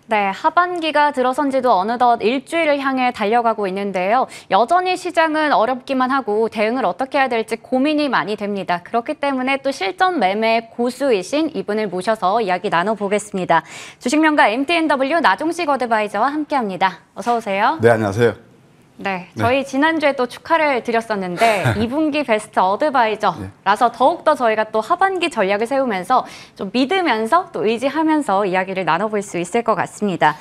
네, 하반기가 들어선 지도 어느덧 일주일을 향해 달려가고 있는데요. 여전히 시장은 어렵기만 하고 대응을 어떻게 해야 될지 고민이 많이 됩니다. 그렇기 때문에 또 실전 매매 고수이신 이분을 모셔서 이야기 나눠보겠습니다. 주식명가 MTNW 나종식 어드바이저와 함께합니다. 어서 오세요. 네, 안녕하세요. 네, 저희 지난주에 또 축하를 드렸었는데 2분기 베스트 어드바이저라서 더욱더 저희가 또 하반기 전략을 세우면서 좀 믿으면서 또 의지하면서 이야기를 나눠볼 수 있을 것 같습니다.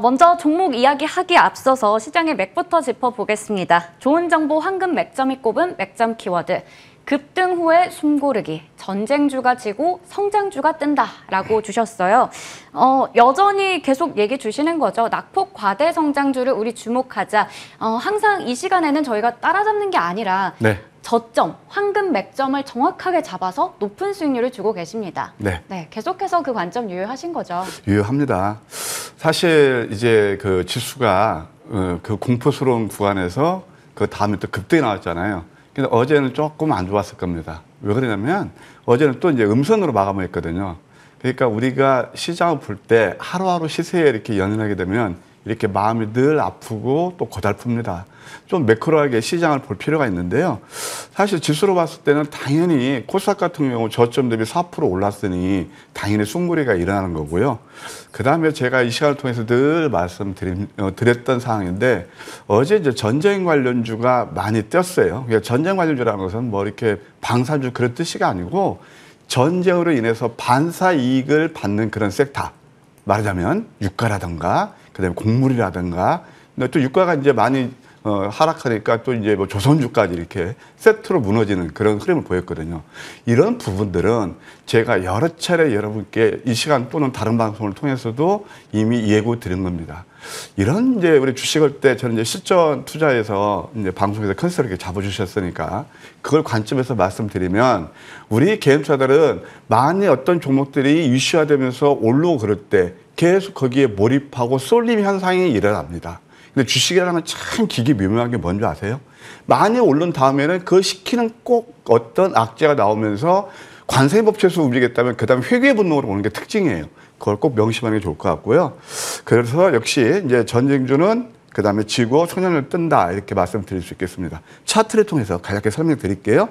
먼저 종목 이야기하기에 앞서서 시장의 맥부터 짚어보겠습니다. 좋은 정보 황금 맥점이 꼽은 맥점 키워드. 급등 후에 숨고르기, 전쟁주가 지고 성장주가 뜬다라고 주셨어요. 여전히 계속 얘기 주시는 거죠. 낙폭 과대 성장주를 우리 주목하자. 항상 이 시간에는 저희가 따라잡는 게 아니라 저점, 황금 맥점을 정확하게 잡아서 높은 수익률을 주고 계십니다. 네, 계속해서 그 관점 유효하신 거죠. 유효합니다. 사실 이제 그 지수가 그 공포스러운 구간에서 그 다음에 또 급등이 나왔잖아요. 근데 어제는 조금 안 좋았을 겁니다. 왜 그러냐면 어제는 또 이제 음선으로 마감을 했거든요. 그러니까 우리가 시장을 볼 때 하루하루 시세에 이렇게 연연하게 되면 이렇게 마음이 늘 아프고 또 고달픕니다. 좀 매크로하게 시장을 볼 필요가 있는데요. 사실 지수로 봤을 때는 당연히 코스닥 같은 경우 저점 대비 4% 올랐으니 당연히 숨고리가 일어나는 거고요. 그 다음에 제가 이 시간을 통해서 늘 말씀드렸던 사항인데 어제 이제 전쟁 관련주가 많이 뛰었어요. 그러니까 전쟁 관련주라는 것은 뭐 이렇게 방산주 그런 뜻이 아니고 전쟁으로 인해서 반사 이익을 받는 그런 섹터. 말하자면 유가라든가 그다음에 곡물이라든가 또 유가가 이제 많이 하락하니까 또 이제 뭐 조선주까지 이렇게 세트로 무너지는 그런 흐름을 보였거든요. 이런 부분들은 제가 여러 차례 여러분께 이 시간 또는 다른 방송을 통해서도 이미 예고 드린 겁니다. 이런 이제 우리 주식을 때 저는 이제 실전 투자에서 이제 방송에서 컨셉을 이렇게 잡아주셨으니까 그걸 관점에서 말씀드리면 우리 개인 투자들은 만약 어떤 종목들이 이슈화되면서 올라오고 그럴 때 계속 거기에 몰입하고 쏠림 현상이 일어납니다. 근데 주식이라는 건 참 기기묘묘한 게 뭔지 아세요? 많이 오른 다음에는 그 시키는 꼭 어떤 악재가 나오면서 관세법칙에서 움직이겠다면 그 다음에 회귀의 분노로 오는 게 특징이에요. 그걸 꼭 명심하는 게 좋을 것 같고요. 그래서 역시 이제 전쟁주는 그 다음에 지고 청년을 뜬다 이렇게 말씀드릴 수 있겠습니다. 차트를 통해서 간략하게 설명드릴게요.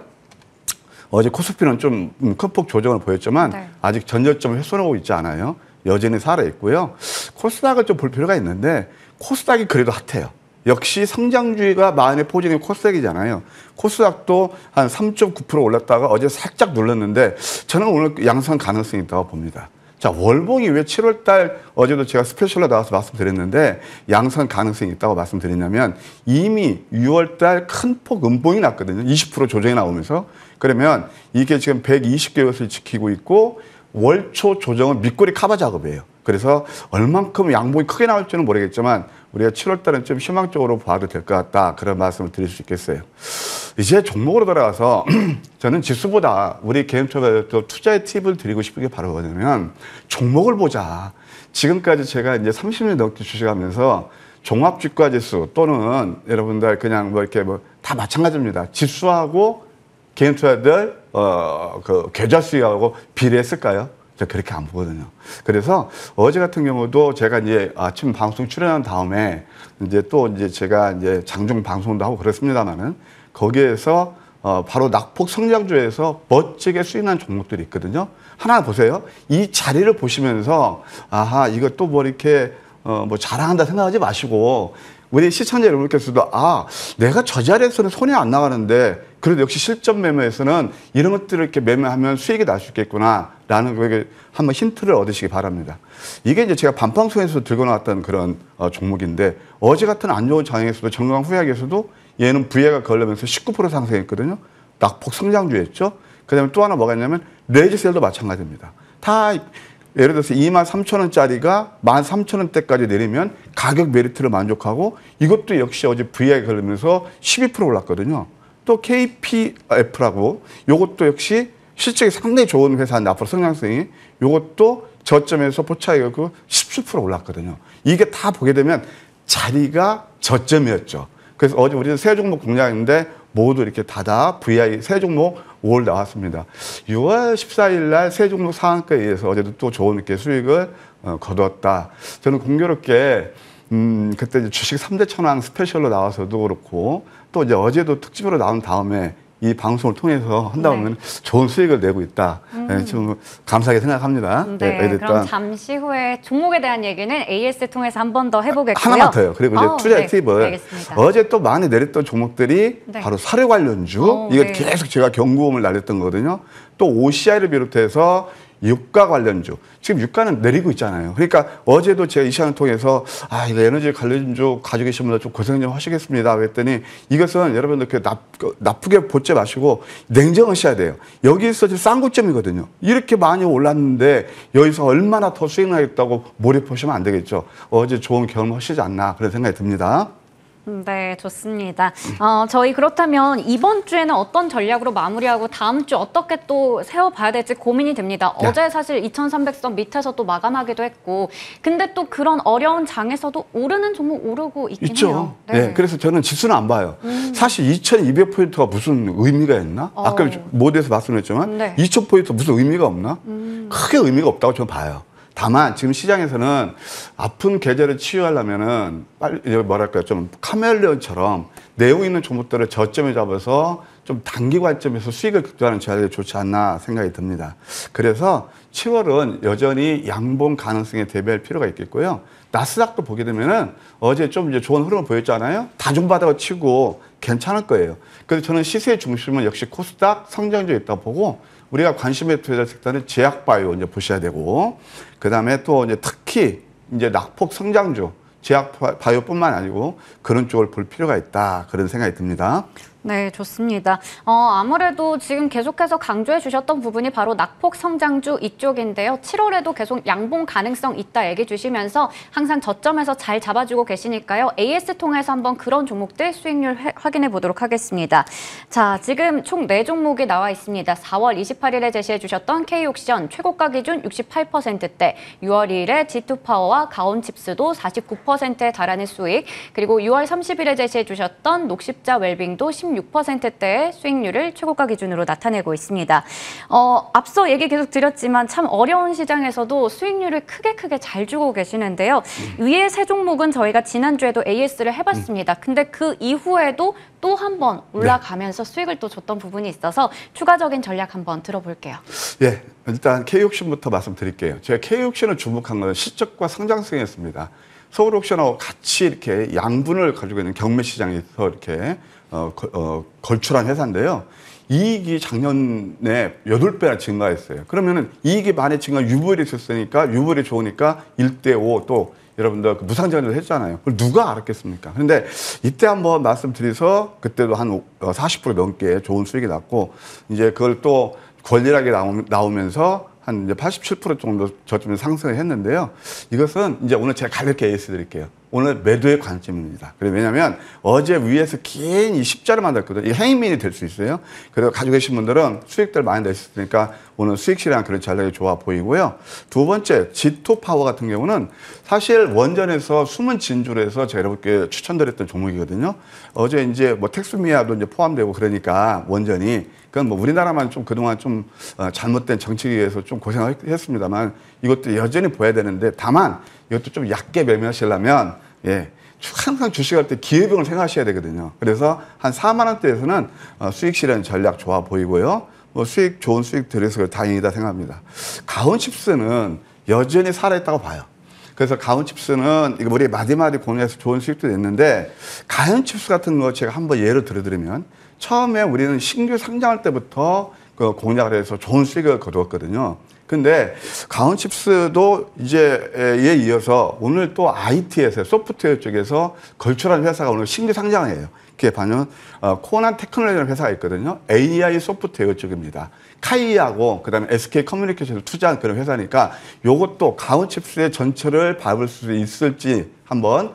어제 코스피는 좀 큰 폭 조정을 보였지만 아직 전저점을 훼손하고 있지 않아요. 여전히 살아있고요. 코스닥을 좀 볼 필요가 있는데 코스닥이 그래도 핫해요. 역시 성장주의가 마흔의 포진이 코스닥이잖아요. 코스닥도 한 3.9% 올랐다가 어제 살짝 눌렀는데 저는 오늘 양상 가능성이 있다고 봅니다. 자, 월봉이 왜 7월 달 어제도 제가 스페셜로 나와서 말씀드렸는데 양상 가능성이 있다고 말씀드리냐면 이미 6월 달 큰 폭 음봉이 났거든요. 20% 조정이 나오면서. 그러면 이게 지금 120개월 지키고 있고 월초 조정은 밑꼬리 커버 작업이에요. 그래서 얼만큼 양봉이 크게 나올지는 모르겠지만 우리가 7월 달은 좀 희망적으로 봐도 될 것 같다. 그런 말씀을 드릴 수 있겠어요. 이제 종목으로 돌아가서 저는 지수보다 우리 개인 투자의 팁을 드리고 싶은 게 바로 뭐냐면 종목을 보자. 지금까지 제가 이제 30년 넘게 주식하면서 종합주가지수 또는 여러분들 그냥 뭐 이렇게 뭐 다 마찬가지입니다. 지수하고 개인 투자들 그 계좌 수익하고 비례했을까요? 저 그렇게 안 보거든요. 그래서 어제 같은 경우도 제가 이제 아침 방송 출연한 다음에 이제 또 이제 제가 이제 장중 방송도 하고 그렇습니다만은 거기에서 바로 낙폭 성장주에서 멋지게 수익난 종목들이 있거든요. 하나 보세요. 이 자리를 보시면서 아하 이것도 뭐 이렇게 뭐 자랑한다 생각하지 마시고 우리 시청자 여러분께서도 내가 저 자리에서는 손이 안 나가는데 그래도 역시 실전 매매에서는 이런 것들을 이렇게 매매하면 수익이 날 수 있겠구나라는 거에 한번 힌트를 얻으시기 바랍니다. 이게 이제 제가 반방송에서 들고 나왔던 그런 종목인데 어제 같은 안 좋은 장에서도 정강 후약에서도 얘는 부해가 걸리면서 19% 상승했거든요. 낙폭 성장주였죠. 그 다음에 또 하나 뭐가 있냐면 레지셀도 마찬가지입니다. 다 예를 들어서 23,000원짜리가 13,000원대까지 내리면 가격 메리트를 만족하고 이것도 역시 어제 VI가 걸리면서 12% 올랐거든요. 또 KPF라고 요것도 역시 실적이 상당히 좋은 회사인데 앞으로 성장성이 요것도 저점에서 포착해서 17% 올랐거든요. 이게 다 보게 되면 자리가 저점이었죠. 그래서 어제 우리는 세 종목 공략했는데 모두 이렇게 다다 VI 세 종목 5월 나왔습니다. 6월 14일 날 세 종목 상한가에 의해서 어제도 또 좋은 이렇게 수익을 거두었다. 저는 공교롭게 그때 이제 주식 3대 천왕 스페셜로 나와서도 그렇고 또 이제 어제도 특집으로 나온 다음에 이 방송을 통해서 한다 보면 좋은 수익을 내고 있다. 네, 좀 감사하게 생각합니다. 네, 그럼 잠시 후에 종목에 대한 얘기는 AS 통해서 한 번 더 해보겠고요. 하나만 더요. 그리고 이제 투자 팁을 알겠습니다. 어제 또 많이 내렸던 종목들이 바로 사료 관련주. 이거 계속 제가 경고음을 날렸던 거거든요. 또 OCI를 비롯해서 유가 관련주. 지금 유가는 내리고 있잖아요. 그러니까 어제도 제가 이 시간을 통해서 이거 에너지 관련주 가지고 계신 분들 좀 고생 좀 하시겠습니다. 그랬더니 이것은 여러분들 나쁘게 보지 마시고 냉정하셔야 돼요. 여기서 지금 쌍고점이거든요. 이렇게 많이 올랐는데 여기서 얼마나 더 수익 나겠다고 몰입하시면 안 되겠죠. 어제 좋은 경험 하시지 않나 그런 생각이 듭니다. 네, 좋습니다. 저희 그렇다면 이번 주에는 어떤 전략으로 마무리하고 다음 주 어떻게 또 세워봐야 될지 고민이 됩니다. 어제 사실 2300선 밑에서 또 마감하기도 했고 근데 또 그런 어려운 장에서도 오르는 종목 오르고 있긴 있죠. 해요. 네. 그래서 저는 지수는 안 봐요. 사실 2200포인트가 무슨 의미가 있나? 아까 모두에서 말씀했지만 2000포인트 무슨 의미가 없나? 크게 의미가 없다고 저는 봐요. 다만 지금 시장에서는 아픈 계절을 치유하려면은 빨리 뭐랄까요, 좀 카멜레온처럼 내용 있는 종목들을 저점에 잡아서 좀 단기 관점에서 수익을 극대화하는 전략이 좋지 않나 생각이 듭니다. 그래서 7월은 여전히 양봉 가능성에 대비할 필요가 있겠고요. 나스닥도 보게 되면은 어제 좀 이제 좋은 흐름을 보였잖아요. 다중바닥을 치고 괜찮을 거예요. 그래서 저는 시세의 중심은 역시 코스닥 성장주에 있다고 보고 우리가 관심에 투자할 섹터는 제약바이오 이제 보셔야 되고, 그 다음에 또 이제 특히 이제 낙폭 성장주, 제약바이오뿐만 아니고 그런 쪽을 볼 필요가 있다. 그런 생각이 듭니다. 네, 좋습니다. 아무래도 지금 계속해서 강조해 주셨던 부분이 바로 낙폭 성장주 이쪽인데요. 7월에도 계속 양봉 가능성 있다 얘기 주시면서 항상 저점에서 잘 잡아주고 계시니까요. AS 통해서 한번 그런 종목들 수익률 확인해 보도록 하겠습니다. 자, 지금 총 4종목이 나와 있습니다. 4월 28일에 제시해 주셨던 K옥션 최고가 기준 68%대, 6월 2일에 G2파워와 가온칩스도 49%에 달하는 수익, 그리고 6월 30일에 제시해 주셨던 녹십자 웰빙도 16%대의 수익률을 최고가 기준으로 나타내고 있습니다. 앞서 얘기 계속 드렸지만 참 어려운 시장에서도 수익률을 크게 잘 주고 계시는데요. 위에 세 종목은 저희가 지난주에도 AS를 해봤습니다. 근데 그 이후에도 또 한 번 올라가면서 수익을 또 줬던 부분이 있어서 추가적인 전략 한번 들어볼게요. 예, 일단 K옥션부터 말씀드릴게요. 제가 K옥션을 주목한 것은 실적과 성장성이었습니다. 서울옥션하고 같이 이렇게 양분을 가지고 있는 경매 시장에서 이렇게 걸출한 회사인데요. 이익이 작년에 8배나 증가했어요. 그러면은 이익이 많이 증가, 유보율이 있었으니까 유보율이 좋으니까 1대5 또 여러분들 그 무상전을 했잖아요. 그걸 누가 알았겠습니까? 그런데 이때 한번 말씀드려서 그때도 한 40% 넘게 좋은 수익이 났고 이제 그걸 또 권리하게 나오면서 한 이제 87% 정도 저점에 상승을 했는데요. 이것은 이제 오늘 제가 가볍게 AS 드릴게요. 오늘 매도의 관점입니다. 왜냐하면 어제 위에서 긴 이 십자를 만들었거든요. 이 행인민이 될 수 있어요. 그래서 가지고 계신 분들은 수익들 많이 내셨으니까 오늘 수익 실현 그런 전략이 좋아 보이고요. 두 번째, G2파워 같은 경우는 사실 원전에서 숨은 진주로 해서 제가 여러분께 추천드렸던 종목이거든요. 어제 이제 뭐 텍스미아도 이제 포함되고 그러니까 원전이 그건 뭐 우리나라만 좀 그동안 좀 잘못된 정책에 의해서 좀 고생했습니다만 이것도 여전히 보여야 되는데 다만 이것도 좀 얕게 매매하시려면 항상 주식할 때 기회비용을 생각하셔야 되거든요. 그래서 한 4만 원대에서는 수익 실현 전략 좋아 보이고요. 뭐 좋은 수익 들여서 다행이다 생각합니다. 가온칩스는 여전히 살아있다고 봐요. 그래서 가온칩스는 이거 우리 마디마디 공유해서 좋은 수익도 냈는데 가온칩스 같은 거 제가 한번 예를 들어드리면 처음에 우리는 신규 상장할 때부터 그 공략을 해서 좋은 수익을 거두었거든요. 근데 가온칩스도 이제에 이어서 오늘 또 IT에서 소프트웨어 쪽에서 걸출한 회사가 오늘 신규 상장이에요. 그게 반면 코난 테크놀로지라는 회사가 있거든요. AI 소프트웨어 쪽입니다. 카이하고 그다음에 SK 커뮤니케이션을 투자한 그런 회사니까 이것도 가온칩스의 전철을 밟을 수 있을지 한번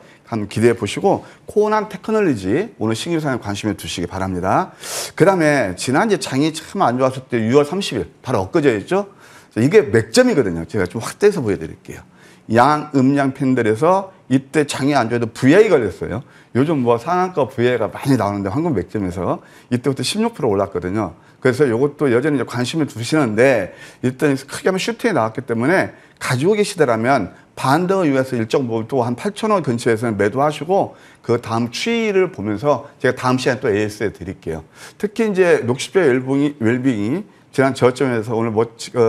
기대해 보시고 코난 테크놀로지 오늘 신규 상에 관심에 두시기 바랍니다. 그다음에 지난주에 장이 참 안 좋았을 때 6월 30일 바로 엊그제였죠. 이게 맥점이거든요. 제가 좀 확대해서 보여드릴게요. 양음양 팬들에서 이때 장이 안 좋아도 VI 걸렸어요. 요즘 뭐 상한가 VI가 많이 나오는데 황금 맥점에서 이때부터 16% 올랐거든요. 그래서 이것도 여전히 이제 관심을 두시는데 일단 크게 한번 슈팅이 나왔기 때문에 가지고 계시더라면 반등을 위해서 일정 부분 또 한 8,000원 근처에서는 매도하시고 그 다음 추이를 보면서 제가 다음 시간에 또 AS에 드릴게요. 특히 이제 녹십자 웰빙이 지난 저점에서 오늘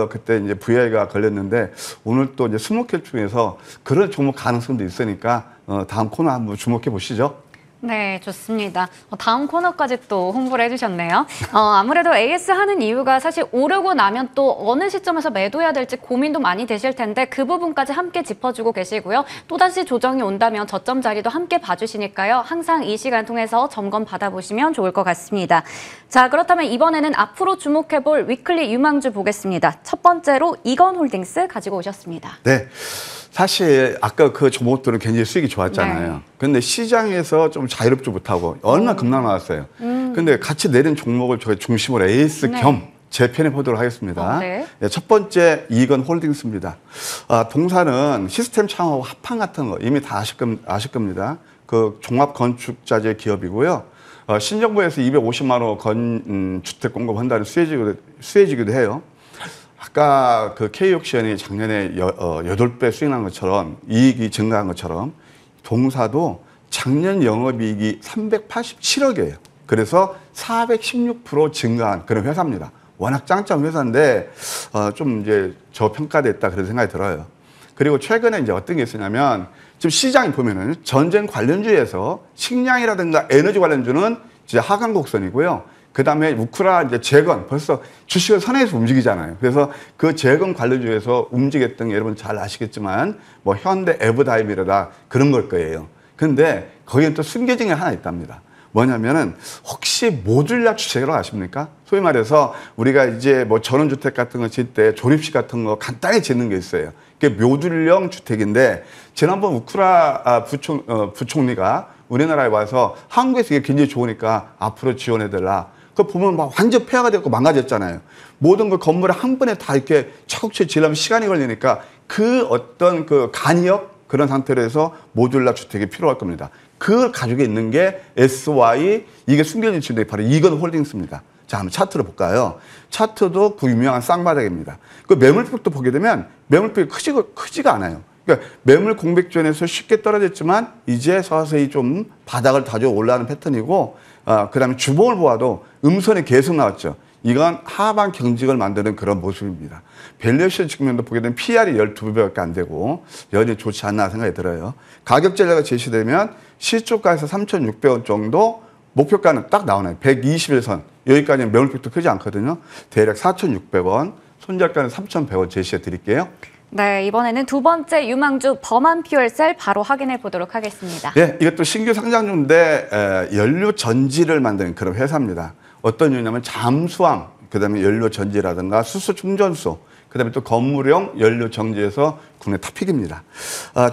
그때 이제 VI가 걸렸는데 오늘 또 이제 20개 중에서 그런 종목 가능성도 있으니까 다음 코너 한번 주목해 보시죠. 네, 좋습니다. 다음 코너까지 또 홍보를 해주셨네요. 아무래도 AS 하는 이유가 사실 오르고 나면 또 어느 시점에서 매도해야 될지 고민도 많이 되실 텐데 그 부분까지 함께 짚어주고 계시고요. 또다시 조정이 온다면 저점 자리도 함께 봐주시니까요. 항상 이 시간 통해서 점검 받아보시면 좋을 것 같습니다. 자, 그렇다면 이번에는 앞으로 주목해볼 위클리 유망주 보겠습니다. 첫 번째로 이건홀딩스 가지고 오셨습니다. 네. 사실 아까 그 종목들은 굉장히 수익이 좋았잖아요. 네. 근데 시장에서 좀 자유롭지 못하고 얼마나 급락 나왔어요. 근데 같이 내린 종목을 저희 중심으로 AS 네. 겸 재편해 보도록 하겠습니다. 네. 네, 첫 번째 이건홀딩스입니다. 동사는 시스템 창업 합판 같은 거 이미 다 아실 겁니다. 그 종합건축자재 기업이고요. 신정부에서 250만 원 주택 공급한다는 수혜지기도 해요. 아까 그 K옥션이 작년에 8배 수익난 것처럼 이익이 증가한 것처럼 동사도 작년 영업이익이 387억이에요. 그래서 416% 증가한 그런 회사입니다. 워낙 짱짱 회사인데 좀 이제 저평가됐다 그런 생각이 들어요. 그리고 최근에 이제 어떤 게 있었냐면 지금 시장이 보면은 전쟁 관련주에서 식량이라든가 에너지 관련주는 이제 하강 곡선이고요. 그 다음에 우크라 이제 재건 벌써 주식을 선행해서 움직이잖아요. 그래서 그 재건 관련주에서 움직였던 게 여러분 잘 아시겠지만 뭐 현대 에버다임이라다 그런 걸 거예요. 근데 거기는 또 숨겨진 게 하나 있답니다. 뭐냐면은 혹시 모듈락 주택이라고 아십니까? 소위 말해서 우리가 이제 뭐 전원주택 같은 거 짓 때 조립식 같은 거 간단히 짓는 게 있어요. 그게 모듈형 주택인데 지난번 우크라 부총리가 우리나라에 와서 한국에서 이게 굉장히 좋으니까 앞으로 지원해달라. 그거 보면 막 완전 폐허가 됐고 망가졌잖아요. 모든 그 건물을 한 번에 다 이렇게 차곡차곡 지으려면 시간이 걸리니까 그 어떤 그 간이역 그런 상태로 해서 모듈라 주택이 필요할 겁니다. 그걸 가지고 있는 게 SY, 이게 숨겨진 주택이 바로 이건홀딩스입니다. 자, 한번 차트를 볼까요? 차트도 그 유명한 쌍바닥입니다. 그 매물폭도 보게 되면 매물폭이 크지가 않아요. 그러니까 매물 공백존에서 쉽게 떨어졌지만 이제 서서히 좀 바닥을 다져 올라가는 패턴이고 그다음에 주봉을 보아도 음선이 계속 나왔죠. 이건 하방 경직을 만드는 그런 모습입니다. 밸류에이션 측면도 보게 되면 PR이 12배밖에 안 되고 여전히 좋지 않나 생각이 들어요. 가격 전략가 제시되면 시초가에서 3,600원 정도 목표가는 딱 나오나요. 121선. 여기까지는 매물폭도 크지 않거든요. 대략 4,600원, 손절가는 3,100원 제시해 드릴게요. 네, 이번에는 두 번째 유망주 범한 퓨얼셀 바로 확인해 보도록 하겠습니다. 네, 이것도 신규 상장주인데 연료 전지를 만드는 그런 회사입니다. 어떤 이유냐면 잠수함, 그다음에 연료 전지라든가 수소 충전소, 그다음에 또 건물용 연료 정지에서 국내 탑픽입니다.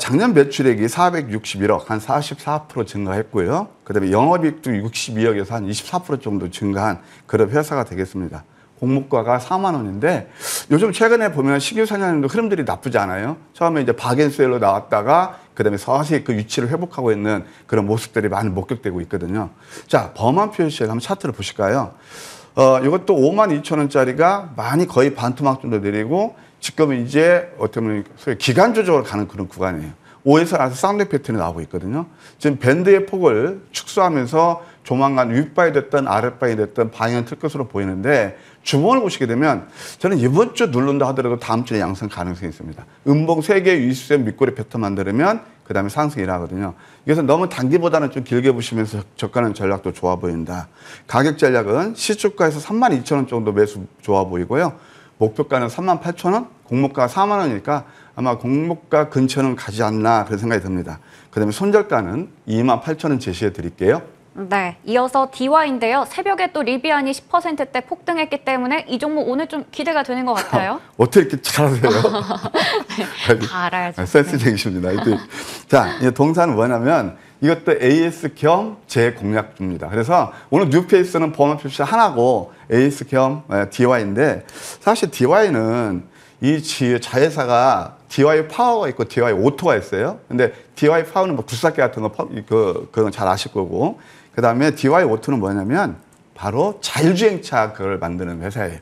작년 매출액이 461억, 한 44% 증가했고요. 그다음에 영업이익도 62억에서 한 24% 정도 증가한 그런 회사가 되겠습니다. 공모가가 4만 원인데 요즘 최근에 보면 신규 상장도 흐름들이 나쁘지 않아요. 처음에 이제 박앤셀로 나왔다가 그다음에 서서히 그 위치를 회복하고 있는 그런 모습들이 많이 목격되고 있거든요. 자, 범한 퓨얼셀 한번 차트를 보실까요? 이것도 52,000원짜리가 많이 거의 반토막 정도 내리고 지금은 이제 어떻게 보면 소위 기간 조정을 가는 그런 구간이에요. 5에서 나서 쌍둥이 패턴이 나오고 있거든요. 지금 밴드의 폭을 축소하면서 조만간 윗바이 됐든 아랫바이 됐든 방향은 틀 것으로 보이는데 주봉을 보시게 되면 저는 이번 주 누른다 하더라도 다음 주에 양상 가능성이 있습니다. 음봉 3개 위수線밑꼬리 패턴 만들면 그 다음에 상승이 일어나거든요. 그래서 너무 단기보다는 좀 길게 보시면서 접근하는 전략도 좋아 보인다. 가격 전략은 시초가에서 32,000원 정도 매수 좋아 보이고요. 목표가는 38,000원, 공모가 4만 원이니까 아마 공모가 근처는 가지 않나 그런 생각이 듭니다. 그 다음에 손절가는 28,000원 제시해 드릴게요. 네, 이어서 DY인데요. 새벽에 또 리비안이 10%대 폭등했기 때문에 이 종목 오늘 좀 기대가 되는 것 같아요. 어떻게 이렇게 잘하세요? 다 알아야죠. 센스쟁이십니다. 자, 이 동사는 뭐냐면 이것도 AS 겸 재공략주입니다. 그래서 오늘 뉴페이스는 범한 표시 하나고 AS 겸 DY인데 사실 DY는 이 자회사가 DY 파워가 있고 DY 오토가 있어요. 근데 DY 파워는 뭐 굴삭기 같은 거 그건 잘 아실 거고, 그 다음에 DY 오토는 뭐냐면 바로 자율주행차 그걸 만드는 회사예요.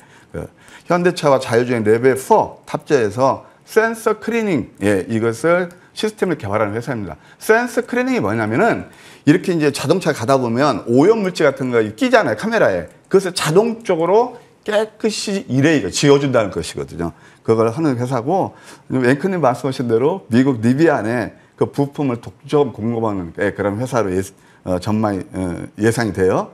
현대차와 자율주행 레벨 4 탑재해서 센서 클리닝, 이것을 시스템을 개발하는 회사입니다. 센서 클리닝이 뭐냐면은 이렇게 이제 자동차 가다 보면 오염 물질 같은 거 끼잖아요, 카메라에. 그것을 자동적으로 깨끗이 지워준다는 것이거든요. 그걸 하는 회사고, 앵커님 말씀하신 대로 미국 리비안에 그 부품을 독점 공급하는 그런 회사로 전망이 예상이 돼요.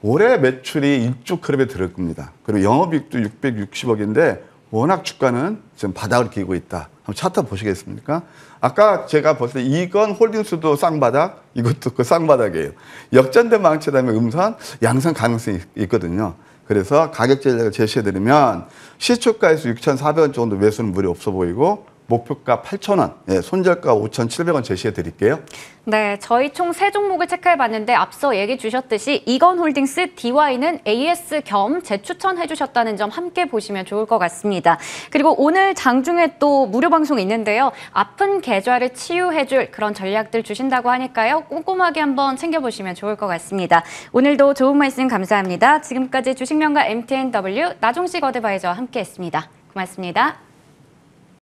올해 매출이 1조 클럽에 들을 겁니다. 그리고 영업이익도 660억인데 워낙 주가는 지금 바닥을 기고 있다. 한번 차트 보시겠습니까? 아까 제가 봤을 때 이건 홀딩스도 쌍바닥, 이것도 그 쌍바닥이에요. 역전된 망치다면 음선, 양선 가능성이 있거든요. 그래서 가격 전략을 제시해드리면 시초가에서 6,400원 정도 매수는 무리 없어 보이고 목표가 8,000원, 손절가 5,700원 제시해 드릴게요. 네, 저희 총 3종목을 체크해봤는데 앞서 얘기 주셨듯이 이건홀딩스, DY는 AS 겸 재추천해 주셨다는 점 함께 보시면 좋을 것 같습니다. 그리고 오늘 장중에 또 무료 방송이 있는데요. 아픈 계좌를 치유해줄 그런 전략들 주신다고 하니까요. 꼼꼼하게 한번 챙겨보시면 좋을 것 같습니다. 오늘도 좋은 말씀 감사합니다. 지금까지 주식명가 MTNW 나종식 어드바이저와 함께했습니다. 고맙습니다.